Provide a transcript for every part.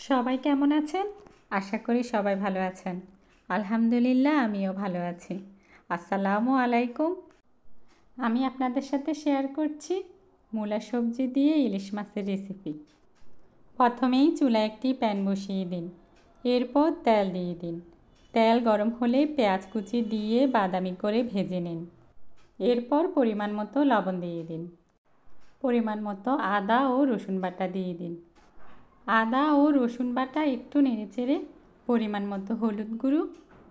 সবাই কেমন আছেন? আশা করি সবাই ভালো আছেন। আলহামদুলিল্লাহ আমিও ভালো আছি। আসসালামু আলাইকুম। আমি আপনাদের সাথে শেয়ার করছি মূলা সবজি দিয়ে ইলিশ মাছের রেসিপি। প্রথমেই চুলায় একটি প্যান বসিয়ে দিন। এরপর তেল দিয়ে দিন। তেল গরম হলে পেঁয়াজ কুচি দিয়ে বাদামি করে ভেজে নিন। এরপর পরিমাণ মতো লবণ দিয়ে দিন। পরিমাণ মতো আদা ও রসুন বাটা দিয়ে দিন। আদা ও রসুন বাটা একটু নেড়েচেড়ে পরিমাণ মতো হলুদ গুঁড়ো,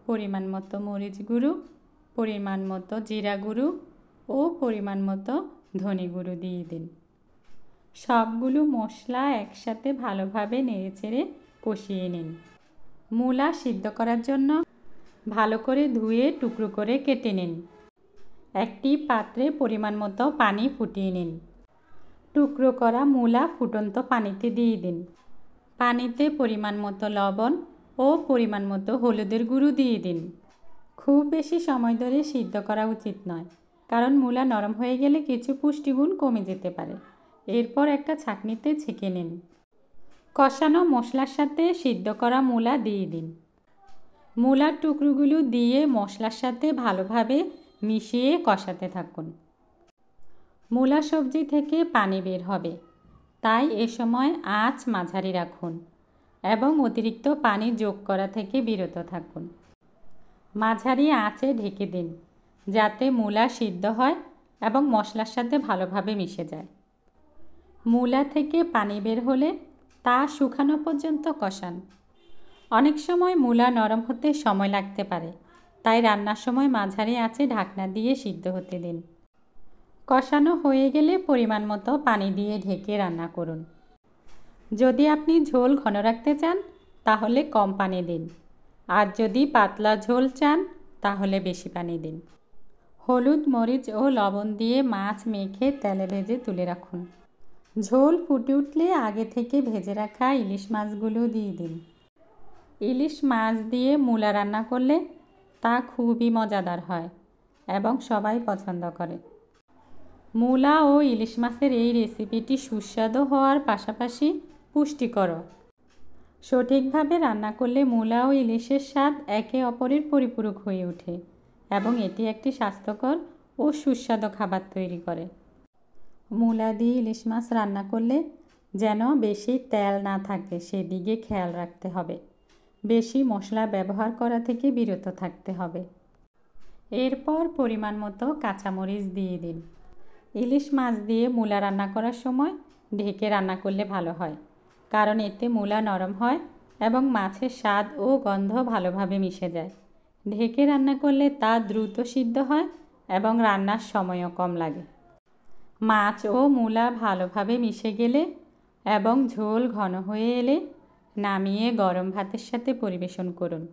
পরিমাণ মতো মরিচ গুঁড়ো, পরিমাণ মতো জিরা গুঁড়ো ও পরিমাণ মতো ধনে গুঁড়ো দিয়ে দিন। সবগুলো মশলা একসাথে ভালোভাবে নেড়েচেড়ে কষিয়ে নিন। মূলা সিদ্ধ করার জন্য ভালো করে ধুয়ে টুকরো করে কেটে নিন। একটি পাত্রে পরিমাণ মতো পানি ফুটিয়ে নিন। টুকরো করা মূলা ফুটন্ত পানিতে দিয়ে দিন। পানিতে পরিমাণ মতো লবণ ও পরিমাণ মতো হলুদের গুঁড়ো দিয়ে দিন। খুব বেশি সময় ধরে সিদ্ধ করা উচিত নয়, কারণ মূলা নরম হয়ে গেলে কিছু পুষ্টিগুণ কমে যেতে পারে। এরপর একটা ছাঁকনিতে ছেঁকে নিন। কষানো মশলার সাথে সিদ্ধ করা মূলা দিয়ে দিন। মূলার টুকরোগুলো দিয়ে মশলার সাথে ভালোভাবে মিশিয়ে কষাতে থাকুন। মূলা সবজি থেকে পানি বের হবে, তাই এ সময় আঁচ মাঝারি রাখুন এবং অতিরিক্ত পানি যোগ করা থেকে বিরত থাকুন। মাঝারি আঁচে ঢেকে দিন, যাতে মূলা সিদ্ধ হয় এবং মশলার সাথে ভালোভাবে মিশে যায়। মূলা থেকে পানি বের হলে তা শুকানো পর্যন্ত কষান। অনেক সময় মূলা নরম হতে সময় লাগতে পারে, তাই রান্নার সময় মাঝারি আঁচে ঢাকনা দিয়ে সিদ্ধ হতে দিন। কষানো হয়ে গেলে পরিমাণ মতো পানি দিয়ে ঢেকে রান্না করুন। যদি আপনি ঝোল ঘন রাখতে চান তাহলে কম পানি দিন, আর যদি পাতলা ঝোল চান তাহলে বেশি পানি দিন। হলুদ, মরিচ ও লবণ দিয়ে মাছ মেখে তেলে ভেজে তুলে রাখুন। ঝোল ফুটে উঠলে আগে থেকে ভেজে রাখা ইলিশ মাছগুলো দিয়ে দিন। ইলিশ মাছ দিয়ে মূলা রান্না করলে তা খুবই মজাদার হয় এবং সবাই পছন্দ করে। মূলা ও ইলিশ মাছের এই রেসিপিটি সুস্বাদু হওয়ার পাশাপাশি পুষ্টিকরও। সঠিকভাবে রান্না করলে মূলা ও ইলিশের স্বাদ একে অপরের পরিপূরক হয়ে ওঠে এবং এটি একটি স্বাস্থ্যকর ও সুস্বাদু খাবার তৈরি করে। মূলা দিয়ে ইলিশ মাছ রান্না করলে যেন বেশি তেল না থাকে সেদিকে খেয়াল রাখতে হবে। বেশি মশলা ব্যবহার করা থেকে বিরত থাকতে হবে। এরপর পরিমাণ মতো কাঁচামরিচ দিয়ে দিন। ইলিশ মাছ দিয়ে মূলা রান্না করার সময় ঢেকে রান্না করলে ভালো হয়, কারণ এতে মূলা নরম হয় এবং মাছের স্বাদ ও গন্ধ ভালোভাবে মিশে যায়। ঢেকে রান্না করলে তা দ্রুত সিদ্ধ হয় এবং রান্নার সময়ও কম লাগে। মাছ ও মূলা ভালোভাবে মিশে গেলে এবং ঝোল ঘন হয়ে এলে নামিয়ে গরম ভাতের সাথে পরিবেশন করুন।